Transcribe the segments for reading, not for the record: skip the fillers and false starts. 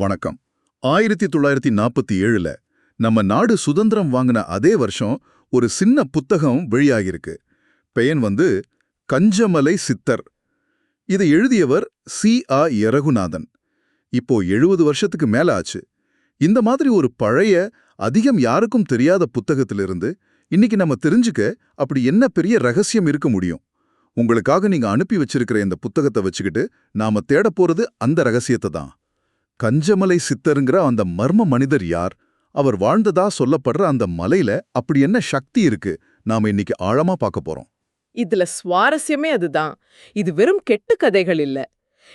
வணக்கம். 1947ல நம்ம நாடு சுதந்திரம் வாங்கின அதே வருஷம் ஒரு சின்ன புத்தகம் வெளியாகிருக்கு. பெயர் கஞ்சமலை சித்தர். இதை எழுதியவர் C.A. ரகுநாதன். இப்போ 70 வருஷத்துக்கு மேல ஆச்சு. இந்த மாதிரி ஒரு பழைய, அதிகம் யாருக்கும் தெரியாத புத்தகத்திலிருந்து இன்னைக்கு நம்ம தெரிஞ்சுக்க அப்படி என்ன பெரிய ரகசியம் இருக்க முடியும்? உங்களுக்காக நீங்க அனுப்பி வச்சிருக்கிற இந்த புத்தகத்தை வச்சுக்கிட்டு நாம தேட போறது அந்த ரகசியத்தை தான். கஞ்சமலை சித்தருங்கிற அந்த மர்ம மனிதர் யார்? அவர் வாழ்ந்ததா சொல்லப்படுற அந்த மலையில அப்படி என்ன சக்தி இருக்கு? நாம இன்னைக்கு ஆழமா பார்க்க போறோம். இதுல சுவாரஸ்யமே அதுதான். இது வெறும் கெட்டு கதைகள் இல்ல.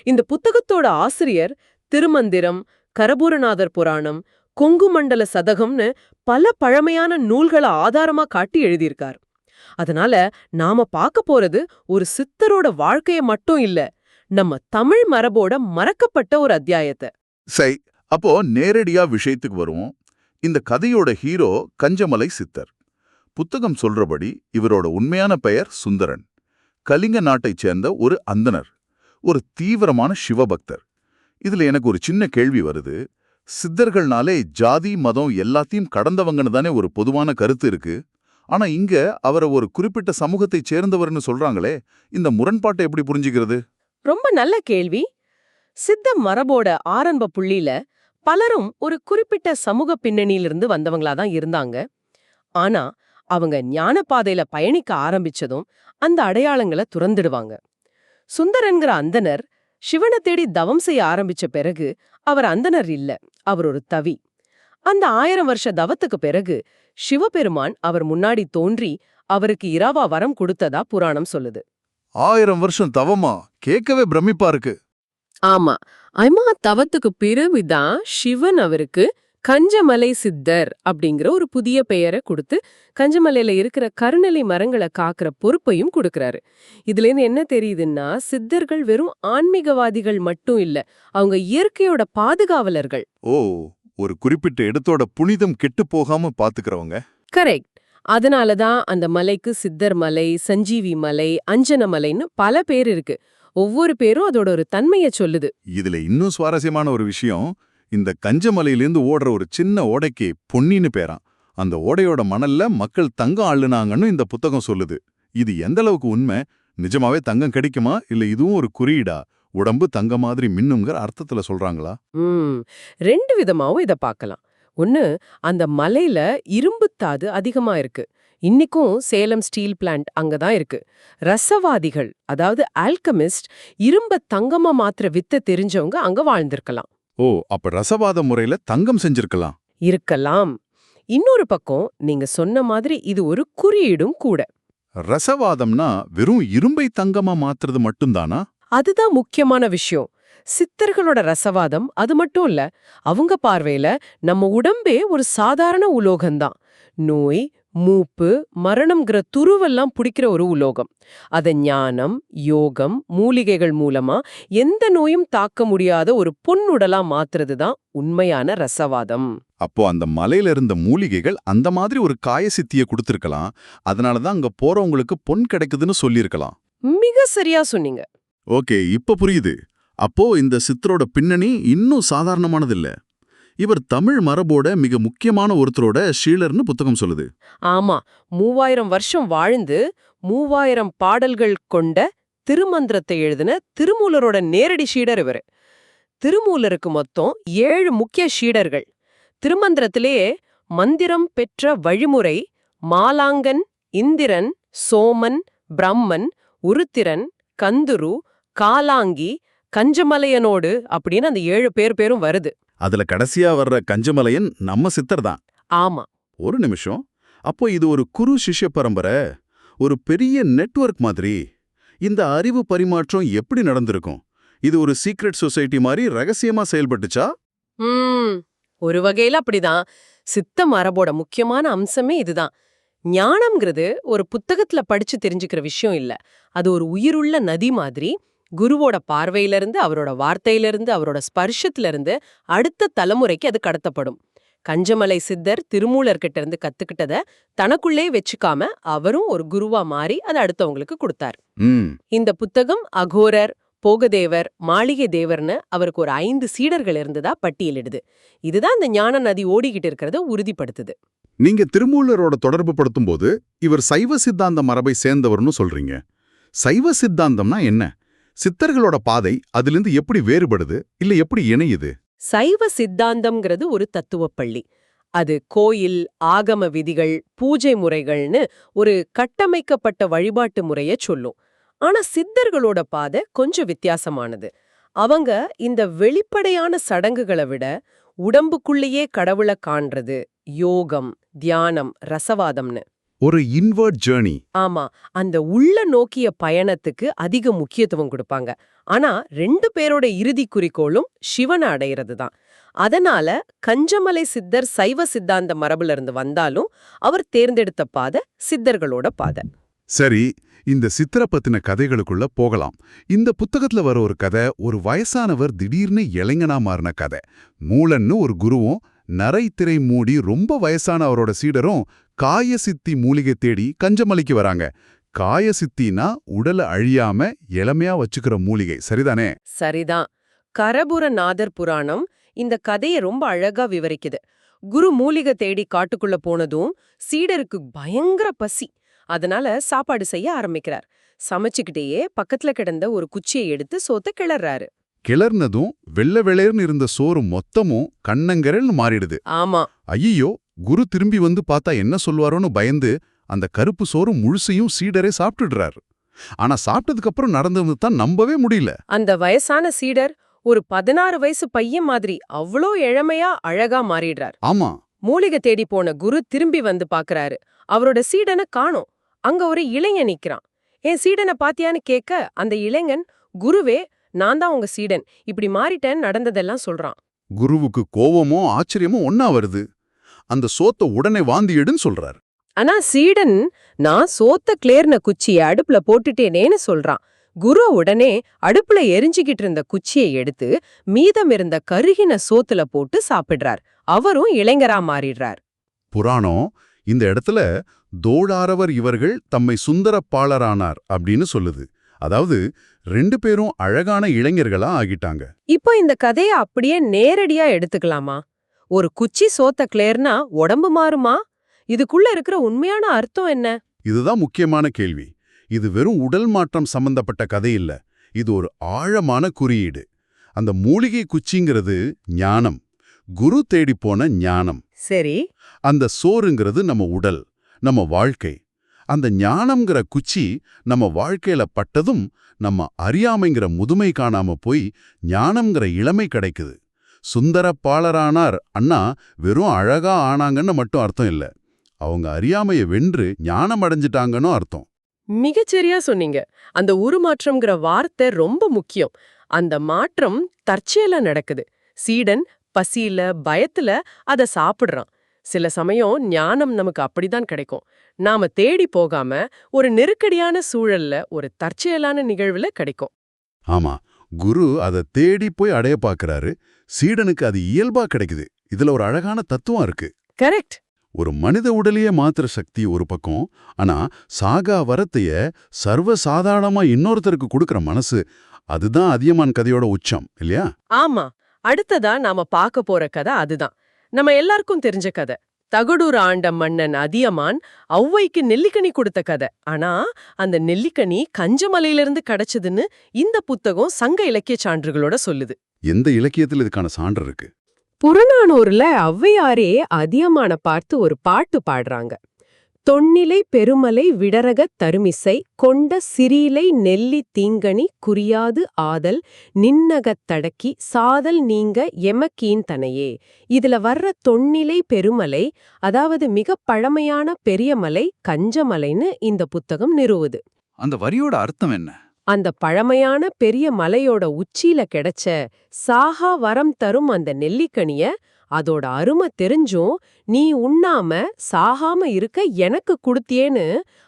இந்த புத்தகத்தோட ஆசிரியர் திருமந்திரம், கரபூரநாதர் புராணம், கொங்கு மண்டல சதகம்னு பல பழமையான நூல்களை ஆதாரமா காட்டி எழுதியிருக்கார். அதனால நாம பார்க்க போறது ஒரு சித்தரோட வாழ்க்கைய மட்டும் இல்ல, நம்ம தமிழ் மரபோட மறக்கப்பட்ட ஒரு அத்தியாயத்தை. சரி, அப்போ நேரடியா விஷயத்துக்கு வருவோம். இந்த கதையோட ஹீரோ கஞ்சமலை சித்தர். புத்தகம் சொல்றபடி இவரோட உண்மையான பெயர் சுந்தரன். கலிங்க நாட்டைச் சேர்ந்த ஒரு அந்தணர், ஒரு தீவிரமான சிவபக்தர். இதுல எனக்கு ஒரு சின்ன கேள்வி வருது. சித்தர்கள்னாலே ஜாதி மதம் எல்லாத்தையும் கடந்தவங்கன்னு தானே ஒரு பொதுவான கருத்து இருக்கு. ஆனா இங்க அவரை ஒரு குறிப்பிட்ட சமூகத்தைச் சேர்ந்தவர்னு சொல்றாங்களே, இந்த முரண்பாட்டை எப்படி புரிஞ்சுக்கிறது? ரொம்ப நல்ல கேள்வி. சித்த மரபோட ஆரம்ப புள்ளியில பலரும் ஒரு குறிப்பிட்ட சமூக பின்னணியிலிருந்து வந்தவங்களாதான் இருந்தாங்க. ஆனா அவங்க ஞான பாதையில பயணிக்க ஆரம்பிச்சதும் அந்த அடையாளங்களை துறந்துடுவாங்க. சுந்தரன்கிற அந்தனர் சிவனை தேடி தவம் செய்ய ஆரம்பிச்ச பிறகு அவர் அந்தனர் இல்ல, அவர் ஒரு தவி. அந்த 1000 வருஷ தவத்துக்கு பிறகு சிவபெருமான் அவர் முன்னாடி தோன்றி அவருக்கு இரவா வரம் கொடுத்ததா புராணம் சொல்லுது. 1000 வருஷம் தவமா? கேட்கவே பிரமிப்பா இருக்கு. ஆமா, தவத்துக்கு பிறகுதான் சிவன் அவருக்கு கஞ்சமலை சித்தர் அப்படிங்கிற ஒரு புதிய பெயரை கொடுத்து கஞ்சமலையில இருக்கிற கருநெல்லி மரங்களை காக்கிற பொறுப்பையும் கொடுக்கறாரு. இதுல இருந்து என்ன தெரியுதுன்னா, சித்தர்கள் வெறும் ஆன்மீகவாதிகள் மட்டும் இல்ல, அவங்க இயற்கையோட பாதுகாவலர்கள். ஓ, ஒரு குறிப்பிட்ட இடத்தோட புனிதம் கெட்டு போகாம பாத்துக்கிறவங்க. கரெக்ட். அதனாலதான் அந்த மலைக்கு சித்தர் மலை, சஞ்சீவி மலை, அஞ்சன மலைன்னு பல பேர் இருக்கு. ஒவ்வொரு பேரும் அதோட ஒரு தன்மையை சொல்லுது. இதுல இன்னும் சுவாரஸ்யமான ஒரு விஷயம், இந்த கஞ்சமலையிலிருந்து ஓடுற ஒரு சின்ன ஓடைக்கு பொன்னின்னு பேராம். அந்த ஓடையோட மணல்ல மக்கள் தங்கம் அள்ளுனாங்கன்னு இந்த புத்தகம் சொல்லுது. இது எந்த அளவுக்கு உண்மை? நிஜமாவே தங்கம் கிடைக்குமா, இல்ல இதுவும் ஒரு குறியீடா? உடம்பு தங்க மாதிரி மின்னுங்கிற அர்த்தத்துல சொல்றாங்களா? 2 விதமாவும் இத பார்க்கலாம். ஒன்னு, அந்த மலையில இரும்புத்தாது அதிகமா இருக்கு. இன்னிக்கும் சேலம் ஸ்டீல் பிளான்ட் அங்கதான் இருக்கு. ரசவாதிகள், அதாவது ஆல்கமிஸ்ட், இரும்ப தங்கமா மாத்திர வித்த தெரிஞ்சவங்க அங்க வாழ்ந்திருக்கலாம். ஓ, அப்ப ரசவாத முறையில தங்கம் செஞ்சிருக்கலாம். இருக்கலாம். இன்னொரு பக்கம் நீங்க சொன்ன மாதிரி இது ஒரு குறியீடும் கூட. ரசவாதம்னா வெறும் இரும்பை தங்கமா மாத்துறது மட்டும்தானா? அதுதான் முக்கியமான விஷயம். சித்தர்களோட ரசவாதம் அது மட்டும் இல்ல. அவங்க பார்வையில நம்ம உடம்பே ஒரு சாதாரண உலோகம்தான். நோய், மூப்பு, மரணம்ங்கிற துருவெல்லாம் பிடிக்கிற ஒரு உலோகம். அத ஞானம், யோகம், மூலிகைகள் மூலமா எந்த நோயும் தாக்க முடியாத ஒரு பொன்னுடலா மாத்துறதுதான் உண்மையான ரசவாதம். அப்போ அந்த மலையில இருந்த மூலிகைகள் அந்த மாதிரி ஒரு காயசித்திய கொடுத்திருக்கலாம். அதனாலதான் அங்க போறவங்களுக்கு பொன் கிடைக்குதுன்னு சொல்லியிருக்கலாம். மிக சரியா சொன்னீங்க. ஓகே, இப்ப புரியுது. அப்போ இந்த சித்தரோட பின்னணி இன்னும் சாதாரணமானதில்ல. இவர் தமிழ் மரபோட மிக முக்கியமான ஒருத்தரோட ஷீலர்னு புத்தகம் சொல்லுது. ஆமா, 3000 வருஷம் வாழ்ந்து 3000 பாடல்கள் கொண்ட திருமந்திரத்தை எழுதின திருமூலரோட நேரடி ஷீடர் இவரு. திருமூலருக்கு மொத்தம் 7 முக்கிய ஷீடர்கள். திருமந்திரத்திலேயே மந்திரம் பெற்ற வழிமுறை மாலாங்கன், இந்திரன், சோமன், பிரம்மன், உருத்திரன், கந்துரு, காலாங்கி, கஞ்சமலையனோடு அப்படின்னு அந்த 7 பேரும் வருது. அதுல கடைசியா வர்ற கஞ்சமலையன் நம்ம சித்தர் தான். ஆமா. ஒரு நிமிஷம், அப்போ இது ஒரு குரு சிஷ்ய பரம்பரை, ஒரு பெரிய நெட்வொர்க் மாதிரி. இந்த அறிவு பரிமாற்றம் எப்படி நடந்திருக்கும்? இது ஒரு சீக்ரெட் சொசைட்டி மாதிரி ரகசியமா செயல்பட்டுச்சா? ஒரு வகையில அப்படிதான். சித்த மரபோட முக்கியமான அம்சமே இதுதான். ஞானம்ங்கிறது ஒரு புத்தகத்துல படிச்சு தெரிஞ்சுக்கிற விஷயம் இல்ல. அது ஒரு உயிருள்ள நதி மாதிரி. குருவோட பார்வையிலிருந்து, அவரோட வார்த்தையிலிருந்து, அவரோட ஸ்பர்ஷத்திலிருந்து அடுத்த தலைமுறைக்கு அது கடத்தப்படும். கஞ்சமலை சித்தர் திருமூலர்கிட்ட இருந்து கத்துக்கிட்டத தனக்குள்ளே வச்சுக்காம அவரும் ஒரு குருவா மாறி அதை அடுத்தவங்களுக்கு கொடுத்தார். இந்த புத்தகம் அகோரர், போகதேவர், மாளிகை தேவர்னு அவருக்கு ஒரு 5 சீடர்கள் இருந்ததா பட்டியலிடுது. இதுதான் இந்த ஞான நதி ஓடிக்கிட்டு இருக்கிறத உறுதிப்படுத்துது. நீங்க திருமூலரோட தொடர்பு படுத்தும்போது இவர் சைவ சித்தாந்த மரபை சேர்ந்தவர்னு சொல்றீங்க. சைவ சித்தாந்தம்னா என்ன? சித்தர்களோட பாதை அதிலிருந்து எப்படி வேறுபடுது, இல்ல எப்படி இணையுது? சைவ சித்தாந்தம்ங்கிறது ஒரு தத்துவப் பள்ளி. அது கோயில், ஆகம விதிகள், பூஜை முறைகள்னு ஒரு கட்டமைக்கப்பட்ட வழிபாட்டு முறைய சொல்லும். ஆனா சித்தர்களோட பாதை கொஞ்சம் வித்தியாசமானது. அவங்க இந்த வெளிப்படையான சடங்குகளை விட உடம்புக்குள்ளேயே கடவுளை காண்றது, யோகம், தியானம், ரசவாதம்னு. ஒரு இன்வர்ட் ஜேர்னி. ஆமா, அந்த உள்ள நோக்கிய பயணத்துக்கு அதிக முக்கியத்துவம் கொடுப்பாங்க. ஆனா 2 பேரோட இறுதி குறிக்கோளும் சிவனை அடையிறது தான். அதனால கஞ்சமலை சித்தர் சைவ சித்தாந்த மரபுல இருந்து வந்தாலும் அவர் தேர்ந்தெடுத்த பாதை சித்தர்களோட பாதை. சரி, இந்த சித்திர பத்தின கதைகளுக்குள்ள போகலாம். இந்த புத்தகத்துல வர ஒரு கதை, ஒரு வயசானவர் திடீர்னு இளைஞனா மாறின கதை. மூலன்னு ஒரு குருவும் நரை திரை மூடி ரொம்ப வயசான அவரோட சீடரும் காயசித்தி மூலிகை தேடி கஞ்சமலைக்கு வராங்க. காயசித்தினா உடலை அழியாம இளமையா வச்சுக்கிற மூலிகை, சரிதானே? சரிதான். கரபுரநாதர் புராணம் இந்த கதையை ரொம்ப அழகா விவரிக்குது. குரு மூலிகை தேடி காட்டுக்குள்ள போனதும் சீடருக்கு பயங்கர பசி. அதனால சாப்பாடு செய்ய ஆரம்பிக்கிறார். சமைச்சுக்கிட்டேயே பக்கத்துல கிடந்த ஒரு குச்சியை எடுத்து சோத்த கிளறாரு. கிளர்னதும் வெள்ளை வெளேர்னு இருந்த சோறு மொத்தமும் கண்ணங்கரல்னு மாறிடுது. ஆமா, ஐயோ, குரு திரும்பி வந்து பார்த்தா என்ன சொல்வாரோன்னு பயந்து அந்த கருப்பு சோறு முழுசையும் சீடரே சாப்பிட்டுடுறாரு. ஆனா சாப்பிட்டதுக்கு அப்புறம் நடந்தது தான் நம்பவே முடியல. அந்த வயசான சீடர் ஒரு 16 வயசு பையன் மாதிரி அவ்ளோ இளமையா அழகா மாறிடுறார். ஆமா, மூலிகை தேடி போன குரு திரும்பி வந்து பாக்குறாரு. அவரோட சீடனை காணோம். அங்க ஒரு இளைஞன் நிக்கிறான். என் சீடனை பாத்தியான்னு கேட்க அந்த இளைஞன், குருவே, நான் தான் உங்க சீடன், இப்படி மாறிட்டேன்னு நடந்ததெல்லாம் சொல்றான். குருவுக்கு கோவமோ ஆச்சரியமோ ஒன்னா வருது. அந்த சோத்த உடனே வாந்தி எடுன்னு சொல்றாரு. ஆனா சீடன், நான் சோத்த கிளேர்ன குச்சியை அடுப்புல போட்டுட்டேனேன்னு சொல்றான். குரு உடனே அடுப்புல எரிஞ்சுகிட்டு இருந்த குச்சியை எடுத்து மீதம் இருந்த கருகின சோத்துல போட்டு சாப்பிடுறார். அவரும் இளைஞரா மாறிடுறார். புராணம் இந்த இடத்துல தோளாரவர் இவர்கள் தம்மை சுந்தரப்பாளரானார் அப்படின்னு சொல்லுது. அதாவது 2 பேரும் அழகான இளைஞர்களா ஆகிட்டாங்க. இப்போ இந்த கதையை அப்படியே நேரடியா எடுத்துக்கலாமா? ஒரு குச்சி சோத்த கிளேர்னா உடம்பு மாறுமா? இதுக்குள்ள இருக்கிற உண்மையான அர்த்தம் என்ன? இதுதான் முக்கியமான கேள்வி. இது வெறும் உடல் மாற்றம் சம்பந்தப்பட்ட கதை இல்ல. இது ஒரு ஆழமான குறியீடு. அந்த மூலிகை குச்சிங்கிறது ஞானம், குரு தேடி போன ஞானம். சரி. அந்த சோறுங்கிறது நம்ம உடல், நம்ம வாழ்க்கை. அந்த ஞானம்ங்கிற குச்சி நம்ம வாழ்க்கையில பட்டதும் நம்ம அறியாமைங்கிற முதுமை காணாம போய் ஞானம்ங்கிற இளமை கிடைக்குது. சுந்தரப்பாளரானார் அண்ணா வெறும் அழகா ஆனாங்கன்னு மட்டும் அர்த்தம் இல்ல. அவங்க அறியாமையை வென்று ஞானம் அடைஞ்சிட்டாங்கன்னு அர்த்தம். மிகச்சரியா சொன்னீங்க. அந்த உருமாற்றம்ங்கிற வார்த்தை ரொம்ப முக்கியம். அந்த மாற்றம் தற்செயலா நடக்குது. சீடன் பசியில, பயத்துல அத சாப்பிடுறான். சில சமயம் ஞானம் நமக்கு அப்படிதான் கிடைக்கும். நாம தேடி போகாம ஒரு நெருக்கடியான சூழல்ல ஒரு தற்செயலான நிகழ்வுல கிடைக்கும். ஆமா, குரு அதை தேடி போய் அடைய பார்க்கறாரு. சீடனுக்கு அது இயல்பா கிடைக்குது. இதுல ஒரு அழகான தத்துவம் இருக்கு. கரெக்ட். ஒரு மனித உடலையே மாத்திர சக்தி ஒரு பக்கம், ஆனா சாகா வரத்தைய சர்வசாதாரணமா இன்னொருத்தருக்கு கொடுக்கற மனசு, அதுதான் அதியமான் கதையோட உச்சம் இல்லையா? ஆமா. அடுத்ததா நாம பார்க்க போற கதை அதுதான். நம்ம எல்லாருக்கும் தெரிஞ்ச கதை. தகடூர் ஆண்ட மன்னன் அதியமான் ஔவைக்கு நெல்லிக்கனி கொடுத்த கதை. ஆனா அந்த நெல்லிக்கனி கஞ்சமலையிலிருந்து கிடைச்சதுன்னு இந்த புத்தகம் சங்க இலக்கிய சான்றுகளோட சொல்லுது. எந்த இலக்கியத்தில் இதுக்கான சான்று இருக்கு? புறநானூர்ல ஔவையாரே அதியமான பார்த்து ஒரு பாட்டு பாடுறாங்க. தொன்னிலை பெருமலை விடரகத் தருமிசை கொண்ட சிறிலை நெல்லி தீங்கனி குறியாது ஆதல் நின்னகத் தடக்கி சாதல் நீங்க எமக்கீன் தனையே. இதுல வர்ற தொன்னிலை பெருமலை, அதாவது மிக பழமையான பெரிய மலை கஞ்சமலைன்னு இந்த புத்தகம் நிறுவுது. அந்த வரியோட அர்த்தம் என்ன? அந்த பழமையான பெரிய மலையோட உச்சியில கிடைச்ச சாகா வரம் தரும் அந்த நெல்லிக்கனிய, அதோட அருமை தெரிஞ்சும் நீ உண்ணாம சாகாம இருக்க எனக்கு குடுத்தியேன்னு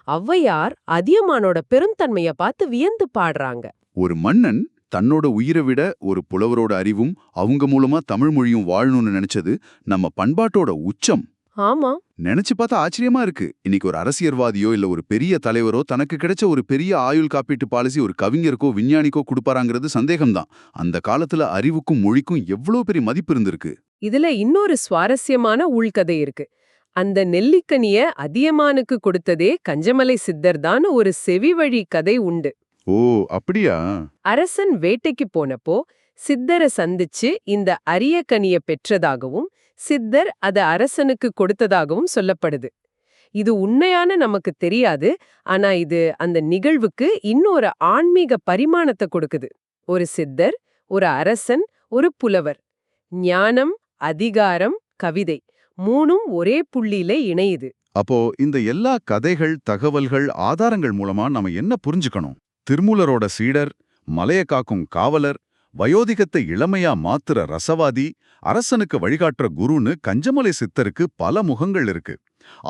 ஔவையார் அதியமானோட பெருந்தன்மைய பார்த்து வியந்து பாடுறாங்க. ஒரு மன்னன் தன்னோட உயிரை விட ஒரு புலவரோட அறிவும் அவங்க மூலமா தமிழ் மொழியும் வாழணும்னு நினைச்சது நம்ம பண்பாட்டோட உச்சம். ஆமா. நினைச்சு பார்த்தா ஆச்சரியமா இருக்கு. இன்னைக்கு ஒரு அரசியல்வாதியோ இல்ல ஒரு பெரிய தலைவரோ தனக்கு கிடைச்ச ஒரு பெரிய ஆயுள் காப்பீட்டு பாலிசி ஒரு கவிஞருக்கோ விஞ்ஞானிக்கோ கொடுப்பாராங்கிறது சந்தேகம்தான். அந்த காலத்துல அறிவுக்கும் மொழிக்கும் எவ்வளவு பெரிய மதிப்பு இருந்திருக்கு. இதுல இன்னொரு சுவாரஸ்யமான உள்கதை இருக்கு. அந்த நெல்லிக்கனிய அதியமானுக்கு கொடுத்ததே கஞ்சமலை சித்தர் தான் ஒரு செவிவழி கதை உண்டு. ஓ, அப்படியா? அரசன் வேட்டைக்கு போனப்போ சித்தரை சந்திச்சு இந்த அரிய கனிய பெற்றதாகவும் சித்தர் அத அரசனுக்கு கொடுத்ததாகவும் சொல்லப்படுது. இது உண்மையான நமக்கு தெரியாது. ஆனா இது அந்த நிகழ்வுக்கு இன்னொரு ஆன்மீக பரிமாணத்தை கொடுக்குது. ஒரு சித்தர், ஒரு அரசன், ஒரு புலவர். ஞானம், அதிகாரம், கவிதை மூணும் ஒரே புள்ளியில இணையுது. அப்போ இந்த எல்லா கதைகள், தகவல்கள், ஆதாரங்கள் மூலமா நாம என்ன புரிஞ்சுக்கணும்? திருமூலரோட சீடர், மலைய காக்கும் காவலர், வயோதிகத்தை இளமையா மாத்துற ரசவாதி, அரசனுக்கு வழிகாட்டுற குருன்னு கஞ்சமலை சித்தருக்கு பல முகங்கள் இருக்கு.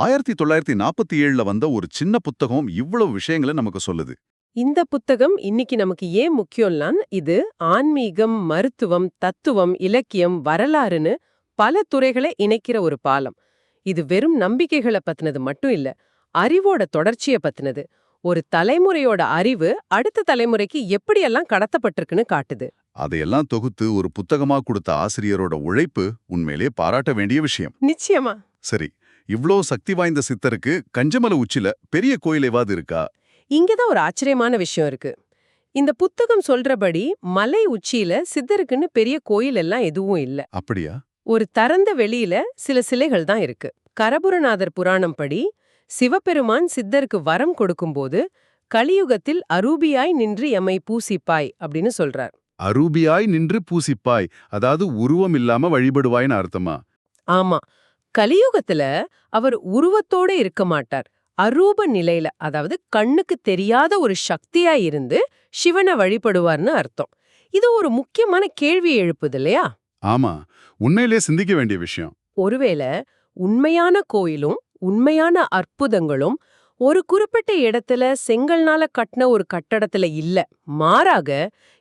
1947ல வந்த ஒரு சின்ன புத்தகம் இவ்வளவு விஷயங்களை நமக்கு சொல்லுது. இந்த புத்தகம் இன்னைக்கு நமக்கு ஏன் முக்கியம்னா, இது ஆன்மீகம், மருத்துவம், தத்துவம், இலக்கியம், வரலாறுன்னு பல துறைகளை இணைக்கிற ஒரு பாலம். இது வெறும் நம்பிக்கைகளை பத்தினது மட்டும் இல்ல, அறிவோட தொடர்ச்சிய பத்தினது. ஒரு தலைமுறையோட அறிவு அடுத்த தலைமுறைக்கு எப்படியெல்லாம் கடத்தப்பட்டிருக்குன்னு காட்டுது. அதையெல்லாம் தொகுத்து ஒரு புத்தகமா கொடுத்த ஆசிரியரோட உழைப்பு உண்மையிலே பாராட்ட வேண்டிய விஷயம். நிச்சயமா. சரி, இவ்ளோ சக்தி வாய்ந்த சித்தருக்கு கஞ்சமலை உச்சில பெரிய கோயில் ஏவாது இருக்கா? இங்கதான் ஒரு ஆச்சரியமான விஷயம் இருக்கு. இந்த புத்தகம் சொல்றபடி மலை உச்சியில சித்தருக்குன்னு பெரிய கோயில் எல்லாம் எதுவும் இல்ல. அப்படியா? ஒரு திறந்த வெளியில சில சிலைகள் தான் இருக்கு. கரபுரநாதர் புராணம் படி சிவபெருமான் சித்தருக்கு வரம் கொடுக்கும்போது கலியுகத்தில் அரூபியாய் நின்று எம்மை பூசிப்பாய் அப்படின்னு சொல்றார். அரூபியாய் நின்று பூசிப்பாய், அதாவது உருவம் இல்லாம வழிபடுவாய்னு அர்த்தமா? ஆமா, கலியுகத்துல அவர் உருவத்தோட இருக்க மாட்டார். அரூப நிலையில, அதாவது கண்ணுக்கு தெரியாத ஒரு சக்தியா இருந்து சிவனை வழிபடுவார்னு அர்த்தம். இது ஒரு முக்கியமான கேள்வி எழுப்புது இல்லையா? ஆமா, உண்மையிலே சிந்திக்க வேண்டிய விஷயம். ஒருவேளை உண்மையான கோயிலும் உண்மையான அற்புதங்களும் ஒரு குறிப்பிட்ட இடத்துல செங்கல்னால கட்டின ஒரு கட்டடத்துல இல்ல, மாறாக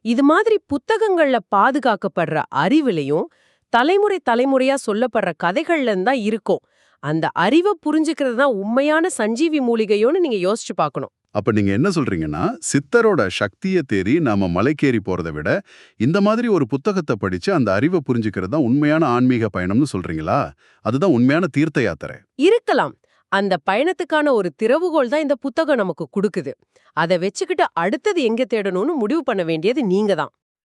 இது மாதிரி புத்தகங்கள்ல பாதுகாக்கப்படுற அறிவிலையும் தலைமுறை தலைமுறையா சொல்லப்படுற கதைகள்ல தான் இருக்கும். அந்த அறிவை புரிஞ்சுக்கிறது தான் உண்மையான சஞ்சீவி மூலிகையோன்னு நீங்க யோசிச்சு பார்க்கணும். அப்ப நீங்க என்ன சொல்றீங்கன்னா, சித்தரோட சக்தியை தேறி நாம மலைக்கேறி போறதை விட இந்த மாதிரி ஒரு புத்தகத்தை படிச்சு அந்த அறிவை புரிஞ்சுக்கிறது தான் உண்மையான ஆன்மீக பயணம்னு சொல்றீங்களா? அதுதான் உண்மையான தீர்த்த யாத்திரை. இருக்கலாம். அந்த பயணத்துக்கான ஒரு திறவுகோல் தான் இந்த புத்தகம் நமக்கு கொடுக்குது. அதை வச்சுக்கிட்டு அடுத்தது எங்க தேடணும்னு முடிவு பண்ண வேண்டியது நீங்க தான்.